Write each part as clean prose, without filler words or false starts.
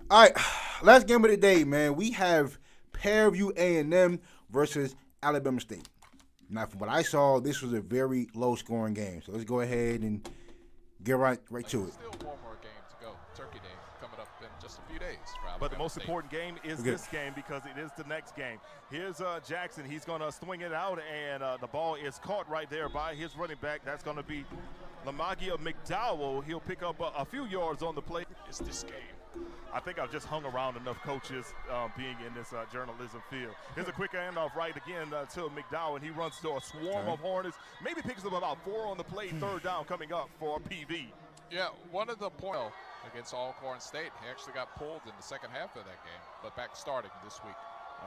All right, last game of the day, man. We have Prairie A&M versus Alabama State. Now, from what I saw, this was a very low-scoring game. So let's go ahead and get right to it. Still one more game to go. Turkey Day coming up in just a few days for Alabama But the most State. important game is this game because it is the next game. Here's Jackson. He's going to swing it out, and the ball is caught right there by his running back. That's going to be Lamagia McDowell. He'll pick up a few yards on the play. It's this game. I think I've just hung around enough coaches being in this journalism field. Here's a quick handoff right again to McDowell, and he runs to a swarm of Hornets. Maybe picks up about 4 on the play. Third down coming up for PV. Yeah, one of the points against Alcorn State, he actually got pulled in the second half of that game, but back starting this week.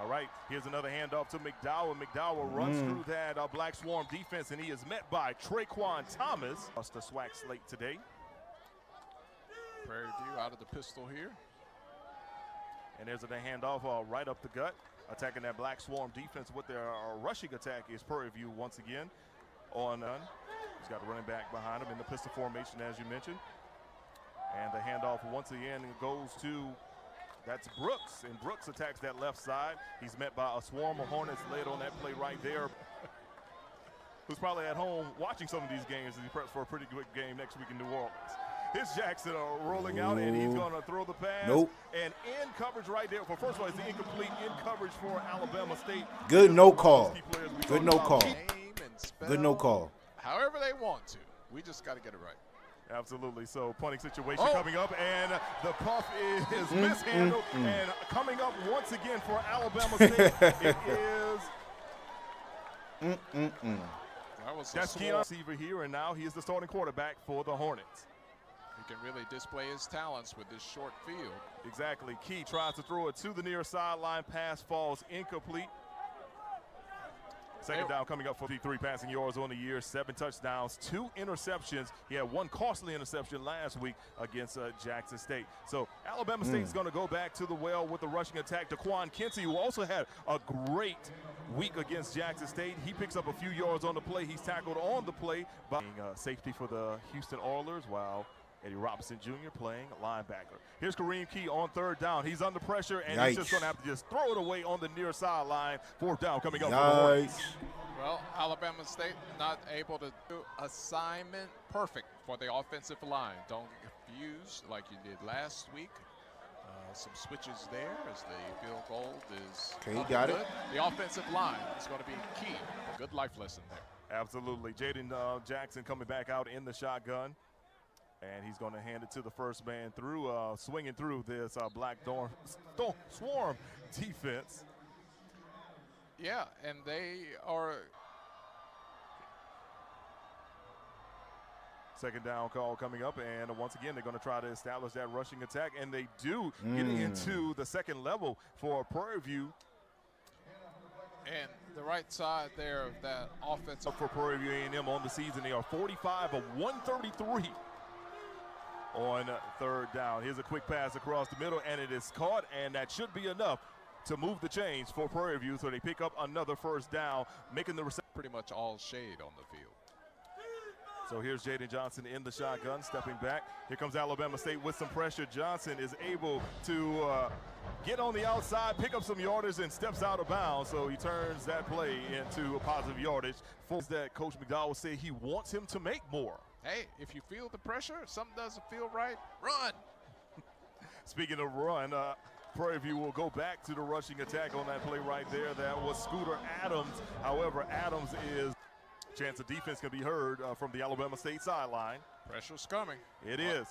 All right, here's another handoff to McDowell. McDowell runs through that Black Swarm defense, and he is met by Traquan Thomas. That's the SWAC slate today. Prairie View out of the pistol here. And there's a handoff right up the gut. Attacking that Black Swarm defense with their rushing attack is Prairie View once again on. He's got a running back behind him in the pistol formation, as you mentioned. And the handoff once again goes to, that's Brooks. And Brooks attacks that left side. He's met by a swarm of Hornets led on that play right there. Who's probably at home watching some of these games as he preps for a pretty good game next week in New Orleans. Here's Jackson rolling out, and he's going to throw the pass. Nope. And in coverage right there. Well, first of all, it's the incomplete in coverage for Alabama State. Good no call. Good no call. Good no call. However they want to. We just got to get it right. Absolutely. So punting situation coming up, and the puff is mishandled. And coming up once again for Alabama State, it is that's Keon receiver here, and now he is the starting quarterback for the Hornets. He can really display his talents with this short field. Exactly. Key tries to throw it to the near sideline. Pass falls incomplete. Second down coming up for 53 passing yards on the year, 7 touchdowns, 2 interceptions. He had 1 costly interception last week against Jackson State. So Alabama State is going to go back to the well with the rushing attack. Daquan Kinsey, who also had a great week against Jackson State. He picks up a few yards on the play. He's tackled on the play by safety for the Houston Oilers, while Eddie Robinson Jr. playing linebacker. Here's Kareem Key on third down. He's under pressure, and he's just going to have to just throw it away on the near sideline. Fourth down coming up for the Hornets. Well, Alabama State not able to do assignment perfect for the offensive line. Don't get confused like you did last week. Some switches there as the field goal is got it. The offensive line is going to be key. A good life lesson there. Absolutely. Jaden Jackson coming back out in the shotgun. And he's going to hand it to the first man through, swinging through this Black Swarm defense. Yeah, and they are. Second down call coming up, and once again, they're going to try to establish that rushing attack, and they do getting into the second level for Prairie View. And the right side there of that offense. For Prairie View A&M on the season, they are 45 of 133. On third down. Here's a quick pass across the middle, and it is caught, and that should be enough to move the chains for Prairie View, so they pick up another first down, making the pretty much all shade on the field. So here's Jaden Johnson in the shotgun, stepping back. Here comes Alabama State with some pressure. Johnson is able to get on the outside, pick up some yardage, and steps out of bounds. So he turns that play into a positive yardage. That Coach McDowell said he wants him to make more. Hey, if you feel the pressure, something doesn't feel right, run. Speaking of run, Prairie View will go back to the rushing attack on that play right there. That was Scooter Adams. However, Adams is chance of defense can be heard from the Alabama State sideline. Pressure's coming. It is.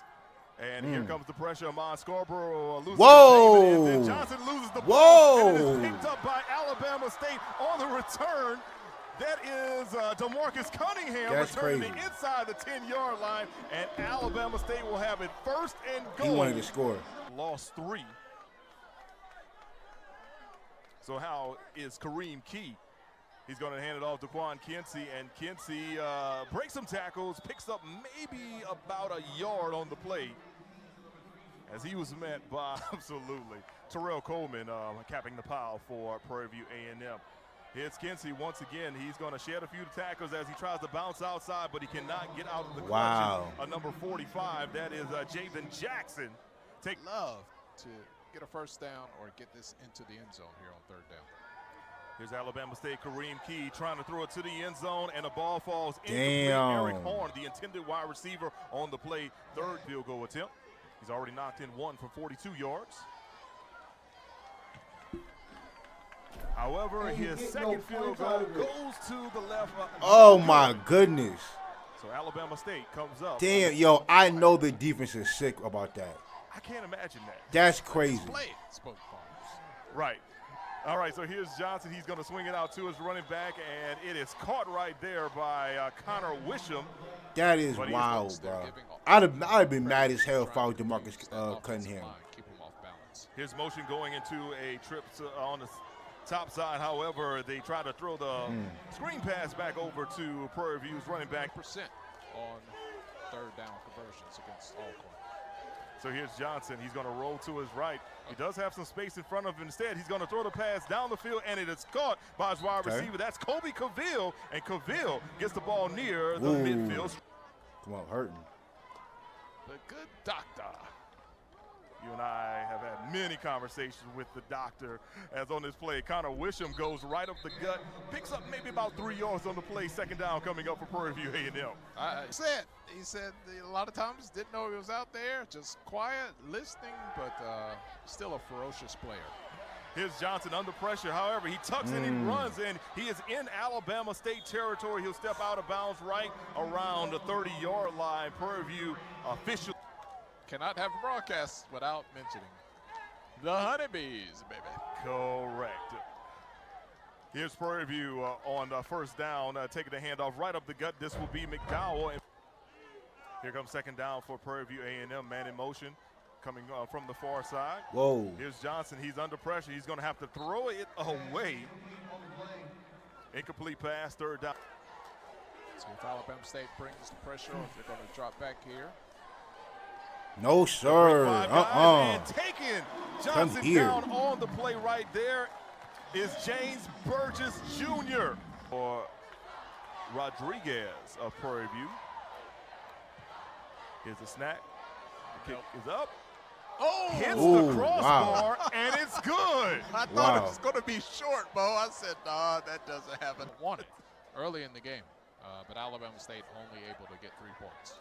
And here comes the pressure. Amon Scarborough loses Whoa! the and then Johnson loses the ball. And it is picked up by Alabama State on the return. That is DeMarcus Cunningham returning the inside the 10-yard line, and Alabama State will have it first and goal. He wanted to score. Lost 3. So how is Kareem Key? He's going to hand it off to Quan Kinsey, and Kinsey breaks some tackles, picks up maybe about a yard on the play as he was met by, absolutely, Terrell Coleman capping the pile for Prairie View A&M. Here's Kinsey once again. He's going to shed a few tackles as he tries to bounce outside, but he cannot get out of the clutches. A number 45, that is Javen Jackson. Love to get a first down or get this into the end zone here on third down. Here's Alabama State Kareem Key trying to throw it to the end zone, and the ball falls Damn. incomplete. Eric Horn, the intended wide receiver on the play, third field goal attempt. He's already knocked in one from 42 yards. However, his second field goal goes to the left. Oh, my goodness. So Alabama State comes up. Damn, yo, I know the defense is sick about that. I can't imagine that. That's crazy. Play it, spoke Farms. Right. All right, so here's Johnson. He's going to swing it out to his running back, and it is caught right there by Connor Wisham. That is wild, bro. I'd have been mad as hell if I was DeMarcus Cunningham. Keep him off balance. His motion going into a trip on the top side. However, they try to throw the screen pass back over to Prairie View's running back. Percent on third down conversions against Alcorn. So here's Johnson. He's going to roll to his right. He does have some space in front of him. Instead, he's going to throw the pass down the field, and it is caught by his wide receiver. That's Kobe Cavill, and Cavill gets the ball near the midfield. Come on, hurting. The good doctor. You and I have had many conversations with the doctor as on this play. Connor Wisham goes right up the gut, picks up maybe about 3 yards on the play. Second down coming up for Prairie View A&M. He said a lot of times didn't know he was out there, just quiet, listening, but still a ferocious player. Here's Johnson under pressure. However, he tucks and he runs, and he is in Alabama State territory. He'll step out of bounds right around the 30-yard line. Prairie View official. Cannot have a broadcast without mentioning the Honeybees, baby. Correct. Here's Prairie View on first down, taking the handoff right up the gut. This will be McDowell. Here comes second down for Prairie View A&M, man in motion, coming from the far side. Whoa. Here's Johnson. He's under pressure. He's going to have to throw it away. Incomplete pass, third down. See if Alabama State brings the pressure or if they're going to drop back here. No, sir. And taking Johnson down on the play right there is James Burgess Jr. for Rodriguez of Prairie View. Here's the snap. The kick is up. Oh, hits the crossbar, and it's good. I thought it was going to be short, Bo. I said, nah, that doesn't happen. Won it early in the game, but Alabama State only able to get 3 points.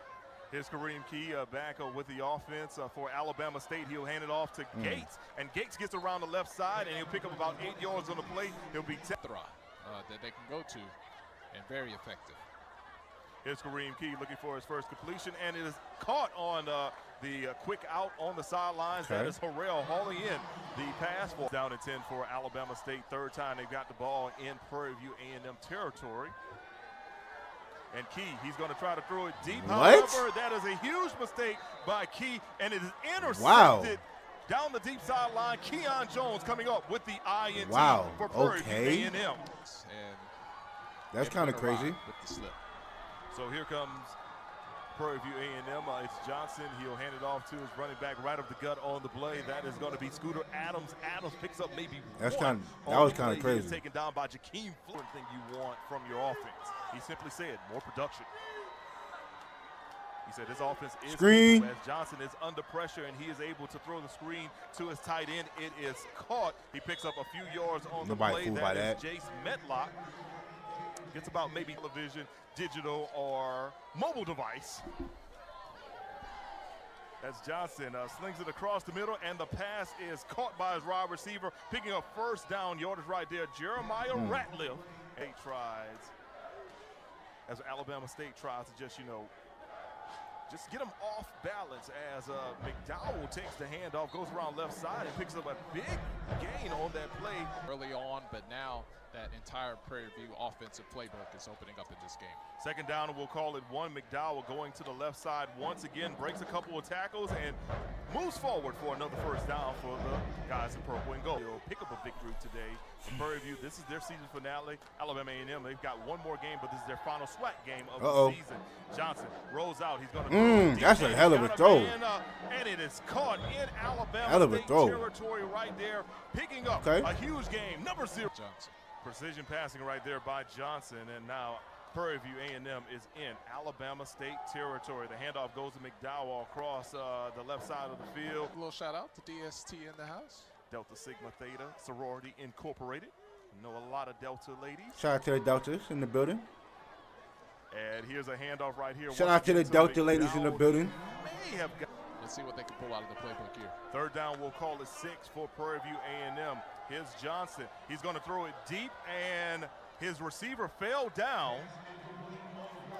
Here's Kareem Key back with the offense for Alabama State. He'll hand it off to Gates, and Gates gets around the left side, and he'll pick up about 8 yards on the play. He'll be that they can go to, and very effective. Here's Kareem Key looking for his first completion, and it is caught on the quick out on the sidelines. That is Harrell hauling in the pass for down and 10 for Alabama State. Third time they've got the ball in Prairie View A&M territory. And Key, he's going to try to throw it deep. However, that is a huge mistake by Key, and it is intercepted down the deep sideline. Keon Jones coming up with the INT for Prairie View A&M. And that's kind of crazy. With the slip. So here comes Prairie View A&M. It's Johnson. He'll hand it off to his running back right up the gut on the play. That is going to be Scooter Adams. Adams picks up maybe that was kind of crazy. Taken down by Jakeem Fuller. Thing you want from your offense. He simply said more production. He said this offense is screen. As Johnson is under pressure and he is able to throw the screen to his tight end. It is caught. He picks up a few yards on the play. That is Jace Medlock. Gets about maybe television, digital, or mobile device. As Johnson slings it across the middle, and the pass is caught by his wide receiver, picking up first down yardage right there. Jeremiah Ratliff. He tries, as Alabama State tries to just get him off balance as McDowell takes the handoff, goes around left side, and picks up a big gain on that play. Early on, but now that entire Prairie View offensive playbook is opening up in this game. Second down, and we'll call it one. McDowell going to the left side once again, breaks a couple of tackles, and moves forward for another first down for the guys in purple and gold. They'll pick up a victory today for Prairie View. This is their season finale. Alabama A&M, they've got one more game, but this is their final SWAC game of the season. Johnson rolls out. He's going to that's a hell of a throw. And it is caught in Alabama State territory right there, picking up a huge game. Number 0. Johnson. Precision passing right there by Johnson, and now Prairie View A&M is in Alabama State territory. The handoff goes to McDowell across the left side of the field. A little shout out to DST in the house. Delta Sigma Theta Sorority Incorporated. Know a lot of Delta ladies. Shout out to the Deltas in the building. And here's a handoff right here. Shout out to the Delta ladies in the building. May have got. Let's see what they can pull out of the playbook here. Third down, we'll call it 6 for Prairie View A&M. Here's Johnson. He's going to throw it deep, and his receiver fell down.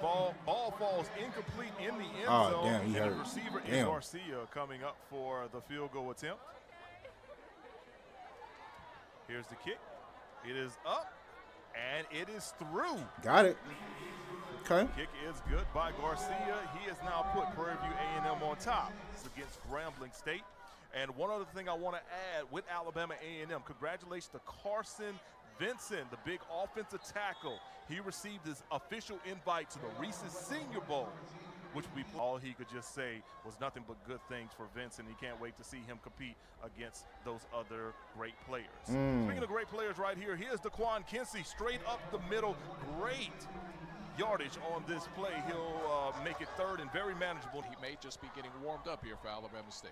Ball falls incomplete in the end zone. Damn, he hurt. And the receiver is Garcia coming up for the field goal attempt. Here's the kick. It is up, and it is through. Got it. Okay. Kick is good by Garcia. He has now put Prairie View A&M on top. It's against Grambling State. And one other thing I want to add with Alabama A&M, congratulations to Carson Vincent, the big offensive tackle. He received his official invite to the Reese's Senior Bowl, which all he could just say was nothing but good things for Vincent. He can't wait to see him compete against those other great players. Speaking of great players right here, here's Daquan Kinsey, straight up the middle. Great yardage on this play. He'll make it third and very manageable. He may just be getting warmed up here for Alabama State.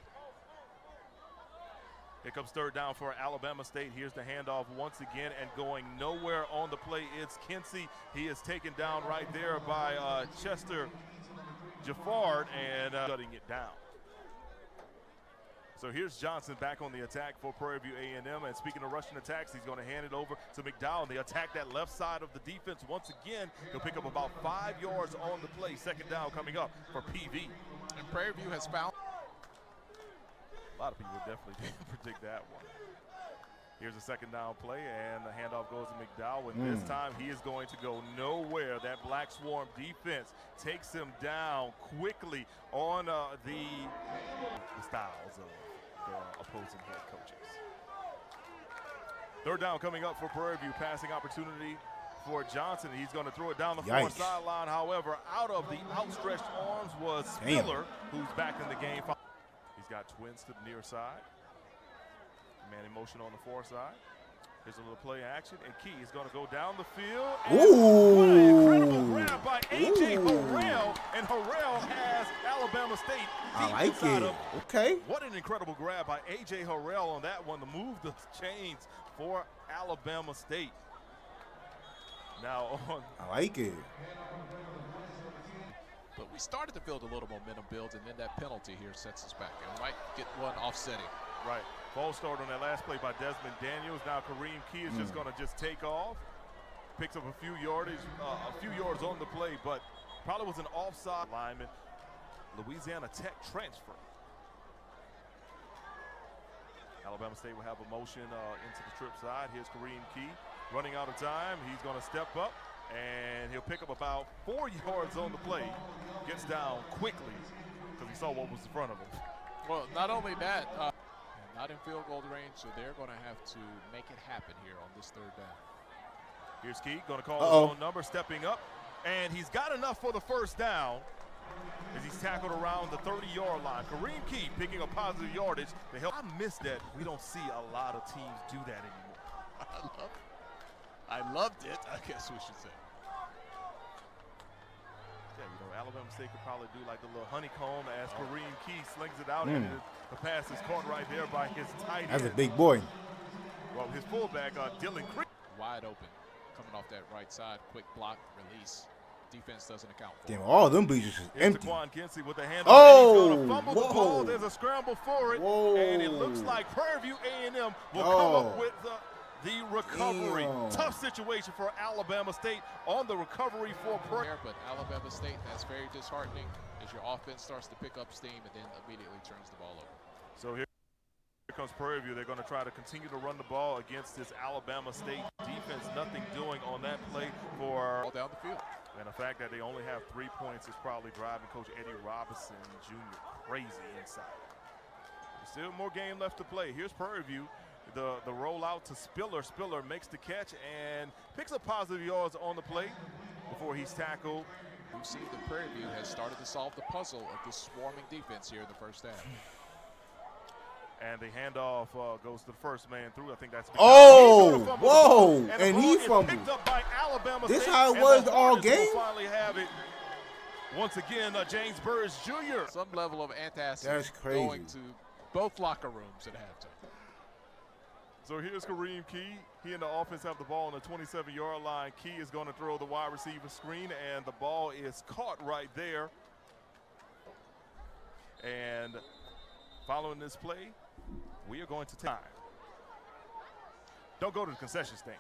Here comes third down for Alabama State. Here's the handoff once again, and going nowhere on the play. It's Kinsey. He is taken down right there by Chester Jaffard and shutting it down. So here's Johnson back on the attack for Prairie View A&M. And speaking of rushing attacks, he's going to hand it over to McDowell. They attack that left side of the defense once again. He'll pick up about 5 yards on the play. Second down coming up for PV. And Prairie View has found. A lot of people definitely didn't predict that one. Here's a second down play, and the handoff goes to McDowell. And this time he is going to go nowhere. That Black Swarm defense takes him down quickly on the styles of the opposing head coaches. Third down coming up for Prairie View. Passing opportunity for Johnson. He's going to throw it down the far sideline. However, out of the outstretched arms was Spiller, who's back in the game. He's got twins to the near side. Man in motion on the far side. Here's a little play action, and Key is going to go down the field. Ooh! What an incredible grab by A.J. Harrell, and Harrell has Alabama State deep I like inside it. of. Okay. What an incredible grab by A.J. Harrell on that one to move the chains for Alabama State. Now on. I like it. But we started to build a little momentum build, and then that penalty here sets us back. And we might get one offsetting. Right. False start on that last play by Desmond Daniels. Now Kareem Key is just going to take off. Picks up a few yards on the play, but probably was an offside lineman. Louisiana Tech transfer. Alabama State will have a motion into the trip side. Here's Kareem Key running out of time. He's going to step up, and he'll pick up about 4 yards on the play. Gets down quickly because he saw what was in front of him. Well, not only that, not in field goal range, so they're going to have to make it happen here on this third down. Here's Key, going to call his own number, stepping up, and he's got enough for the first down as he's tackled around the 30-yard line. Kareem Key picking up positive yardage to help. I miss that. We don't see a lot of teams do that anymore. I loved it, I guess we should say. Yeah, Alabama State could probably do like a little honeycomb as Kareem Key slings it out, and the pass is caught right there by his tight end. That's a big boy. Well, his fullback, Dylan Creek. Wide open, coming off that right side, quick block, release. Defense doesn't account for Damn, it. all them bleachers is empty. Daquan Kinsey with the handoff. Oh, he's going to fumble the ball. There's a scramble for it, and it looks like Prairie View A&M will come up with the recovery. Tough situation for Alabama State on the recovery for Prairie. But Alabama State, that's very disheartening as your offense starts to pick up steam and then immediately turns the ball over. So here comes Prairie View. They're going to try to continue to run the ball against this Alabama State defense. Nothing doing on that play for all down the field. And the fact that they only have 3 points is probably driving Coach Eddie Robinson Jr. crazy inside. There's still more game left to play. Here's Prairie View. The rollout to Spiller. Spiller makes the catch and picks up positive yards on the play before he's tackled. We've seen that Prairie View has started to solve the puzzle of this swarming defense here in the first half. And the handoff goes to the first man through. I think that's oh, whoa, and he fumbled. Picked up by Alabama This State, how it was all Hornets game. will finally have it. Once again, James Burris Jr. Some level of antacid That's crazy. going to both locker rooms at halftime. So here's Kareem Key. He and the offense have the ball on the 27-yard line. Key is going to throw the wide receiver screen, and the ball is caught right there. And following this play, we are going to time. Don't go to the concession stand.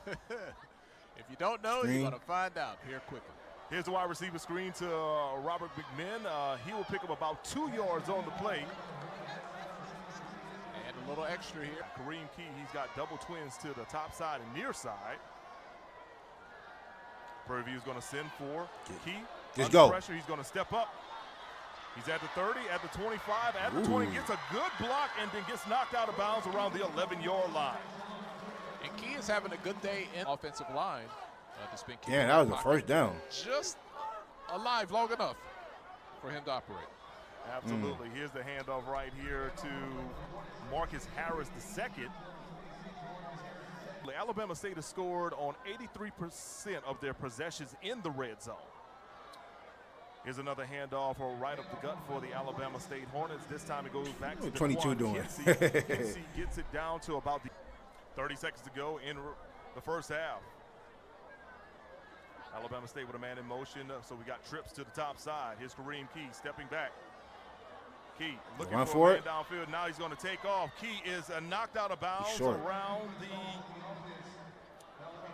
If you don't know, Screen. you're going to find out here quickly. Here's the wide receiver screen to Robert McMinn. He will pick up about 2 yards on the play. And a little extra here. Kareem Key, he's got double twins to the top side and near side. Prairie View is going to send for Key. Just Under go. pressure, he's going to step up. He's at the 30, at the 25, at the 20, gets a good block, and then gets knocked out of bounds around the 11-yard line. And Key is having a good day in offensive line. That's been Yeah, that was a first down. Just alive long enough for him to operate. Absolutely. Here's the handoff right here to Marcus Harris II. Alabama State has scored on 83% of their possessions in the red zone. Here's another handoff right up the gut for the Alabama State Hornets. This time it goes back to 22 doing. Kinsey. Kinsey gets it down to about 30 seconds to go in the first half. Alabama State with a man in motion, so we got trips to the top side. Here's Kareem Key stepping back. Key looking Run for for a man it. downfield. Now he's going to take off. Key is knocked out of bounds around the,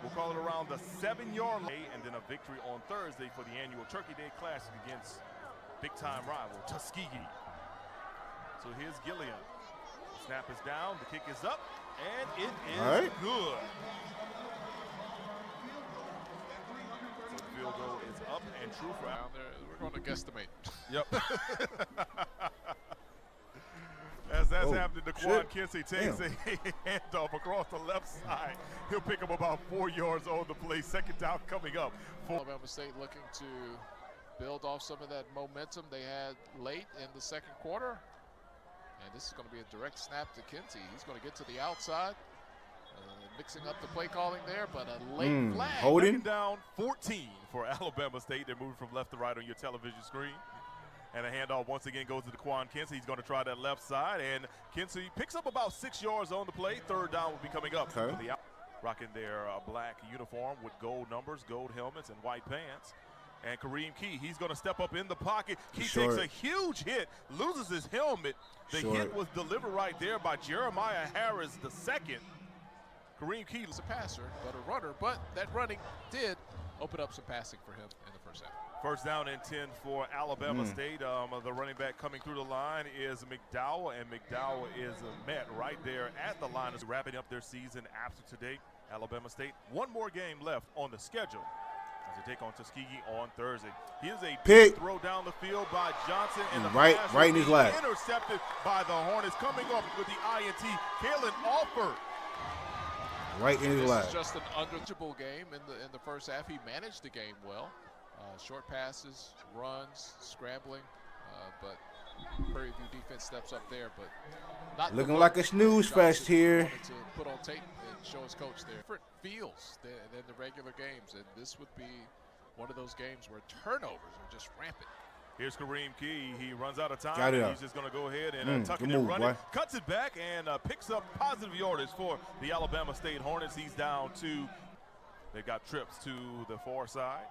we'll call it around the 7-yard line, and then a victory on Thursday for the annual Turkey Day Classic against big-time rival Tuskegee. So here's Gilliam. Snap is down, the kick is up, and it is good. So the field goal is up and true for Down there, we're going to guesstimate. Yep. As that's happening, DeQuan Kinsey takes a handoff across the left side. He'll pick up about 4 yards on the play. Second down coming up. Alabama State looking to build off some of that momentum they had late in the second quarter. And this is going to be a direct snap to Kinsey. He's going to get to the outside. Mixing up the play calling there, but a late flag. Holding. Second down 14 for Alabama State. They're moving from left to right on your television screen. And a handoff once again goes to DeQuan Kinsey. He's going to try that left side, and Kinsey picks up about 6 yards on the play. Third down will be coming up. Rocking their black uniform with gold numbers, gold helmets, and white pants. And Kareem Key, he's going to step up in the pocket. He takes a huge hit, loses his helmet. The hit was delivered right there by Jeremiah Harris II. Kareem Key is a passer, but a runner. But that running did open up some passing for him in the first half. First down and 10 for Alabama State. The running back coming through the line is McDowell, and McDowell is met right there at the line. Is wrapping up their season after today. Alabama State, one more game left on the schedule as they take on Tuskegee on Thursday. Here's a big throw down the field by Johnson, and the right in his lap. Intercepted by the Hornets. Coming up with the INT, Kalen Alford. Right in his lap. This is just an unreachable game in the first half. He managed the game well. Short passes, runs, scrambling, but Prairie View defense steps up there, but not looking like a snooze fest here. To put on tape and show his coach there. Different feels than the regular games, and this would be one of those games where turnovers are just rampant. Here's Kareem Key. He runs out of time. Got it and he's just going to go ahead and tuck it and run it. Cuts it back and picks up positive yardage for the Alabama State Hornets. He's down to, they've got trips to the far side.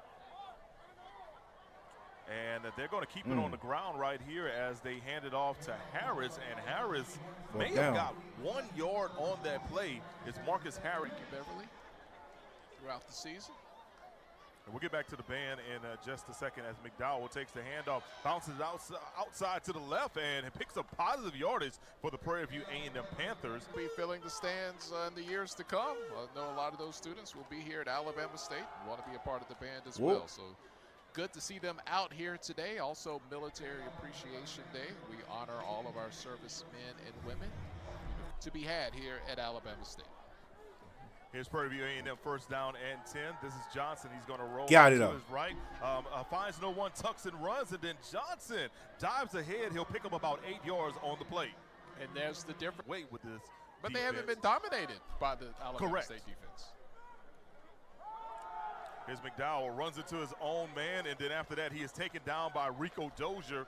And they're going to keep it on the ground right here as they hand it off to Harris. And Harris may have got 1 yard on that play. It's Marcus Harris. Beverly throughout the season. And we'll get back to the band in just a second as McDowell takes the handoff, bounces outside to the left, and picks up positive yardage for the Prairie View A&M Panthers. Be filling the stands in the years to come. I know a lot of those students will be here at Alabama State and want to be a part of the band as well. So good to see them out here today. Also Military Appreciation Day. We honor all of our servicemen and women to be had here at Alabama State. Here's Prairie View A&M first down and 10. This is Johnson. He's going to roll Got it to up. his right. Finds no one, tucks and runs, and then Johnson dives ahead. He'll pick up about 8 yards on the play. And there's the difference. Wait with this. But defense. they haven't been dominated by the Alabama Correct. State defense. Here's McDowell, runs into his own man, and then after that, he is taken down by Rico Dozier.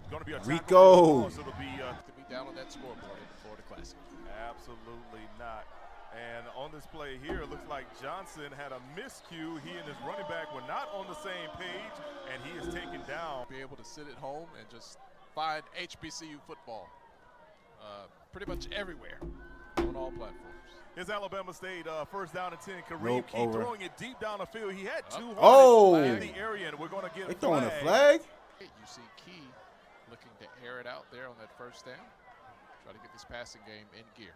Going to be a tackle Rico. so it'll be To be down on that scoreboard in the Florida Classic. absolutely not. And on this play here, it looks like Johnson had a miscue. He and his running back were not on the same page, and he is taken down. Be able to sit at home and just find HBCU football pretty much everywhere on all platforms. Here's Alabama State, first down and 10. Kareem Nope, Key over. throwing it deep down the field. He had two Oh. in the area, and we're going to get They a throwing a flag. flag? You see Key looking to air it out there on that first down. Try to get this passing game in gear.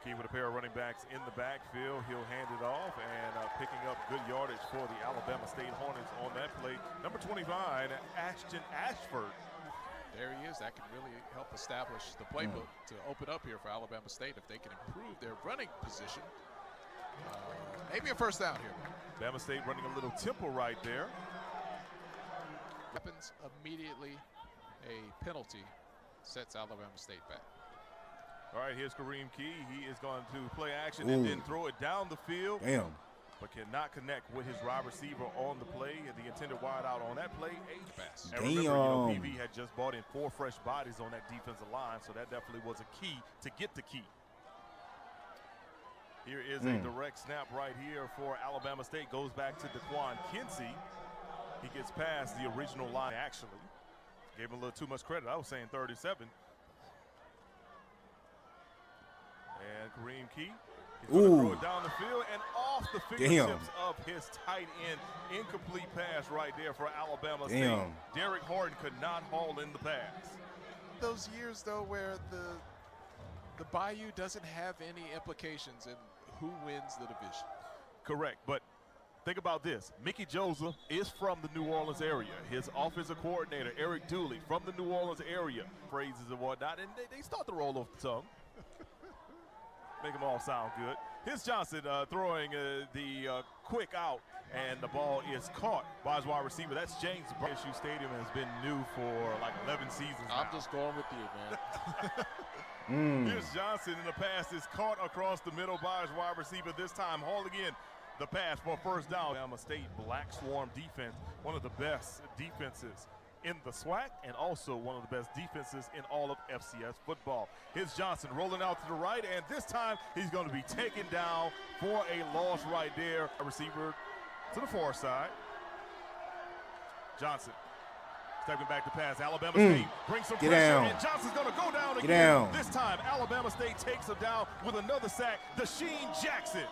Key with a pair of running backs in the backfield. He'll hand it off and picking up good yardage for the Alabama State Hornets on that play. Number 25, Ashton Ashford. There he is. That can really help establish the playbook to open up here for Alabama State if they can improve their running position. Maybe a first down here. Alabama State running a little tempo right there. Happens immediately. A penalty sets Alabama State back. All right, here's Kareem Key. He is going to play action and then throw it down the field. Damn. But cannot connect with his wide receiver on the play. And the intended wide out on that play, a pass. And remember, PV had just brought in 4 fresh bodies on that defensive line, so that definitely was a key to get the key. Here is a direct snap right here for Alabama State. Goes back to Daquan Kinsey. He gets past the original line, actually. Gave him a little too much credit. I was saying 37. And Kareem Key. He's going to throw it down the field and off the fingertips of his tight end. Incomplete pass right there for Alabama State. Derek Horton could not haul in the pass. Those years, though, where the Bayou doesn't have any implications in who wins the division. Correct, but think about this. Mickey Joseph is from the New Orleans area. His offensive coordinator, Eric Dooley, from the New Orleans area. Phrases and whatnot, and they start to roll off the tongue. Make them all sound good. Here's Johnson throwing the quick out, and the ball is caught by his wide receiver. That's James Brown. ASU Stadium has been new for like 11 seasons now. I'm just going with you, man. Here's Johnson, and the pass is caught across the middle by his wide receiver. This time hauling in the pass for first down. Alabama State Black Swarm defense, one of the best defenses in the SWAC, and also one of the best defenses in all of FCS football. Here's Johnson rolling out to the right, and this time he's going to be taken down for a loss right there. A receiver to the far side. Johnson stepping back to pass. Alabama State brings some pressure, and Johnson's going to go down again. This time, Alabama State takes him down with another sack. Deshaun Jackson.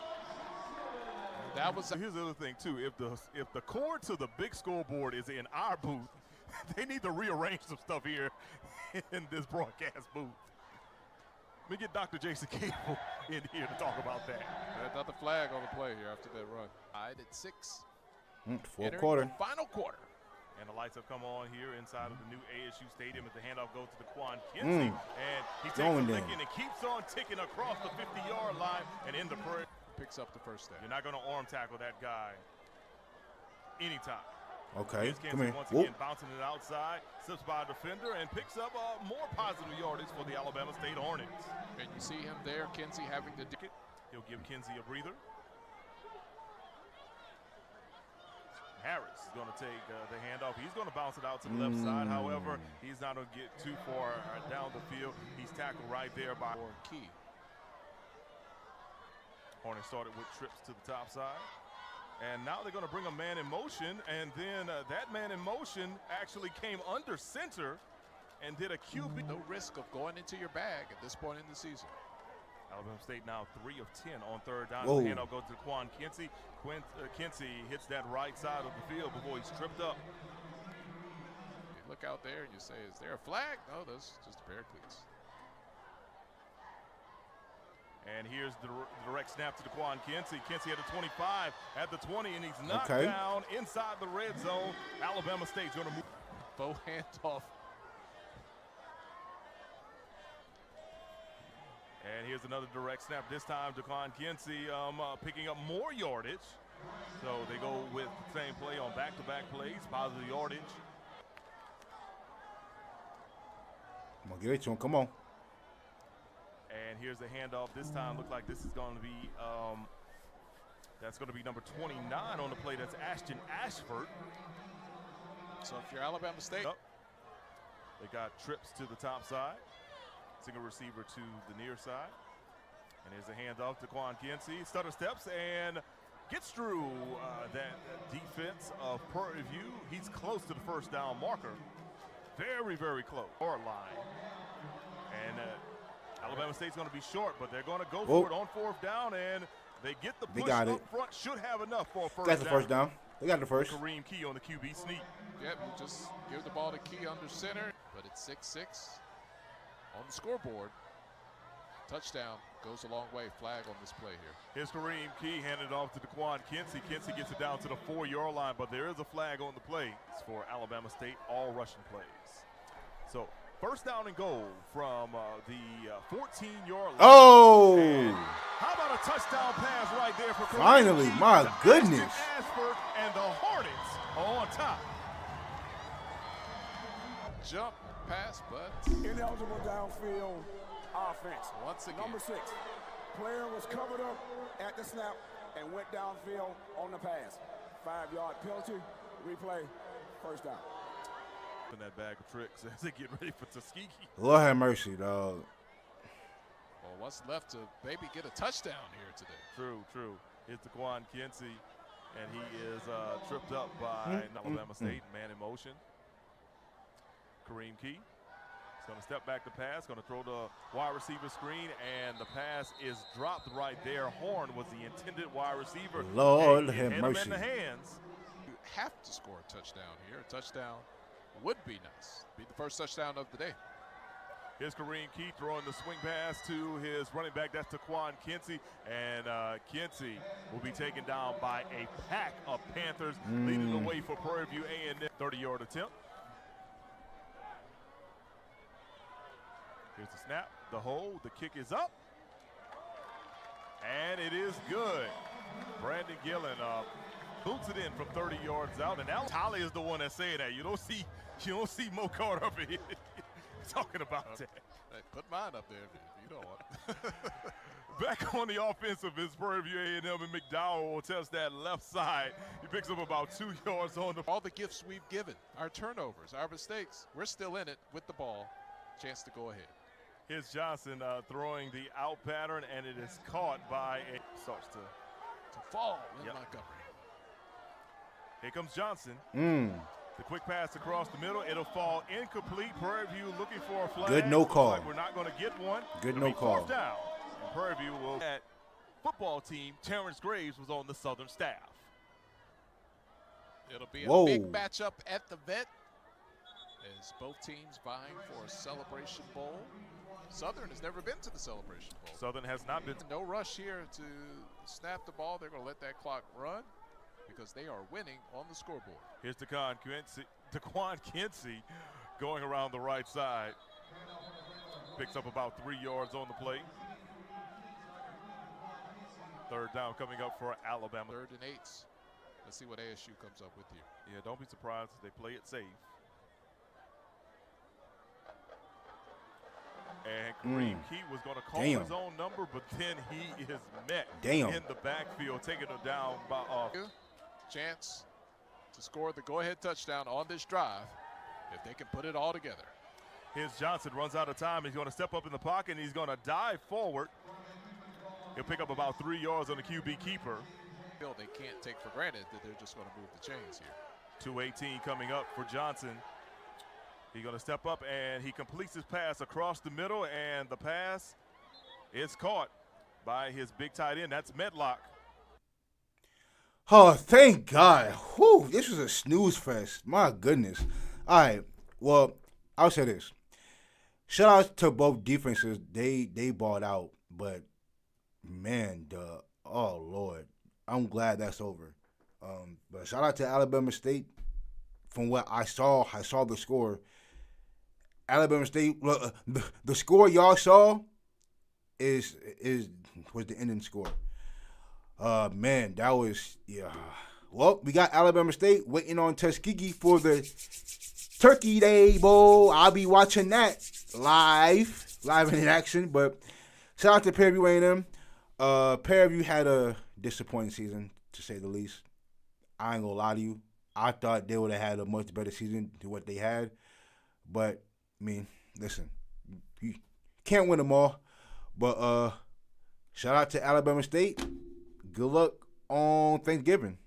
That was. Here's the other thing too. If the cord to the big scoreboard is in our booth, they need to rearrange some stuff here in this broadcast booth. Let me get Dr. Jason Cable in here to talk about that. Another flag on the play here after that run. Tied at 6. Fourth quarter. Final quarter. And the lights have come on here inside of the new ASU Stadium as the handoff goes to Daquan Kinsey. And he takes a lick and it keeps on ticking across the 50-yard line and in the Prairie. Picks up the first down. You're not going to arm tackle that guy anytime. Okay, come here. Once again, bouncing it outside, slips by a defender, and picks up more positive yardage for the Alabama State Hornets. And you see him there, Kinsey having to do it. He'll give Kinsey a breather. Harris is going to take the handoff. He's going to bounce it out to the left side. However, he's not going to get too far down the field. He's tackled right there by Key. Hornets started with trips to the top side. And now they're going to bring a man in motion, and then that man in motion actually came under center and did a QB. No risk of going into your bag at this point in the season. Alabama State now 3 of 10 on third down. The handoff goes to Daquan Kinsey. Kinsey hits that right side of the field before he's tripped up. You look out there and you say, is there a flag? No, that's just a pair of cleats. And here's the direct snap to Daquan Kinsey. Kinsey at the 25, at the 20, and he's knocked down inside the red zone. Alabama State's going to move. Bow handoff. And here's another direct snap. This time, Daquan Kinsey picking up more yardage. So they go with the same play on back-to-back plays, positive yardage. Come on, give it to him. Come on. And here's the handoff. This time look like this is going to be that's going to be number 29 on the play. That's Ashton Ashford. So if you're Alabama State, they got trips to the top side. Single receiver to the near side. And here's a handoff to Quan Kinsey. Stutter steps and gets through that defense of Prairie View. He's close to the first down marker. Very, very close. Or line. And Alabama State's going to be short, but they're going to go for it on fourth down, and they get the push up front. Should have enough for a first down. That's the first down. They got the first. Kareem Key on the QB sneak. Yep, you just give the ball to Key under center, but it's 6-6 on the scoreboard. Touchdown goes a long way. Flag on this play here. Here's Kareem Key handed off to DeQuan Kinsey. Kinsey gets it down to the 4-yard line, but there is a flag on the play. It's for Alabama State, all rushing plays. So first down and goal from the 14-yard line. Oh! And how about a touchdown pass right there for Kareem Finally, Key my to goodness. Ashton Ashford, and the Hornets are on top. Jump pass, but Ineligible downfield offense. once again, Number 6, player was covered up at the snap and went downfield on the pass. 5-yard penalty, replay, first down. In that bag of tricks as they get ready for Tuskegee. Lord have mercy, dog. well, what's left to maybe get a touchdown here today? True. Here's DeQuan Kinsey, and he is tripped up by Alabama State, man in motion. Kareem Key is going to step back to pass, going to throw the wide receiver screen, and the pass is dropped right there. Horn was the intended wide receiver. Lord have mercy. In the hands. You have to score a touchdown here. A touchdown would be nice. Be the first touchdown of the day. Here's Kareem Key throwing the swing pass to his running back. That's DeQuan Kinsey. And Kinsey will be taken down by a pack of Panthers, leading the way for Prairie View A&M. 30-yard attempt. Here's the snap, the hold, the kick is up. And it is good. Brandon Gillen boots it in from 30 yards out. And now Tyler is the one that's saying that. You don't see Mo Carter up here talking about that. Hey, put mine up there if you don't want. Back on the offensive is Prairie View A&M, and McDowell will test that left side. He picks up about 2 yards on the All the gifts we've given, our turnovers, our mistakes, we're still in it with the ball. Chance to go ahead. Here's Johnson throwing the out pattern, and it is caught by a starts to fall in Montgomery. Here comes Johnson. The quick pass across the middle. It'll fall incomplete. Prairie View looking for a flag. Good no call. Like we're not going to get one. Good It'll no be call. Fourth down. And Prairie View will. That football team, Terrence Graves was on the Southern staff. It'll be a big matchup at the vet as both teams vying for a Celebration Bowl. Southern has never been to the Celebration Bowl. Southern has not been. No rush here to snap the ball. They're going to let that clock run because they are winning on the scoreboard. Here's DeQuan Kinsey going around the right side. Picks up about 3 yards on the play. Third down coming up for Alabama. 3rd and 8. Let's see what ASU comes up with here. Yeah, don't be surprised if they play it safe. And Kareem Key was going to call his own number, but then he is met in the backfield, taking it down by chance to score the go-ahead touchdown on this drive if they can put it all together. Here's Johnson, runs out of time. He's going to step up in the pocket, and he's going to dive forward. He'll pick up about 3 yards on the QB keeper. They can't take for granted that they're just going to move the chains here. 2:18 coming up for Johnson. He's going to step up, and he completes his pass across the middle, and the pass is caught by his big tight end. That's Medlock. Oh, thank God. Whew, this was a snooze fest. My goodness. All right. Well, I'll say this. Shout out to both defenses. They balled out, but man, oh Lord, I'm glad that's over. But shout out to Alabama State. From what I saw the score. Alabama State, the score y'all saw was the ending score. Man, that was Well, we got Alabama State waiting on Tuskegee for the Turkey Day Bowl. I'll be watching that live in action. But shout out to Prairie A&M. Prairie had a disappointing season, to say the least. I ain't gonna lie to you. I thought they would have had a much better season than what they had. But, I mean, listen, you can't win them all. But shout out to Alabama State. Good luck on Thanksgiving.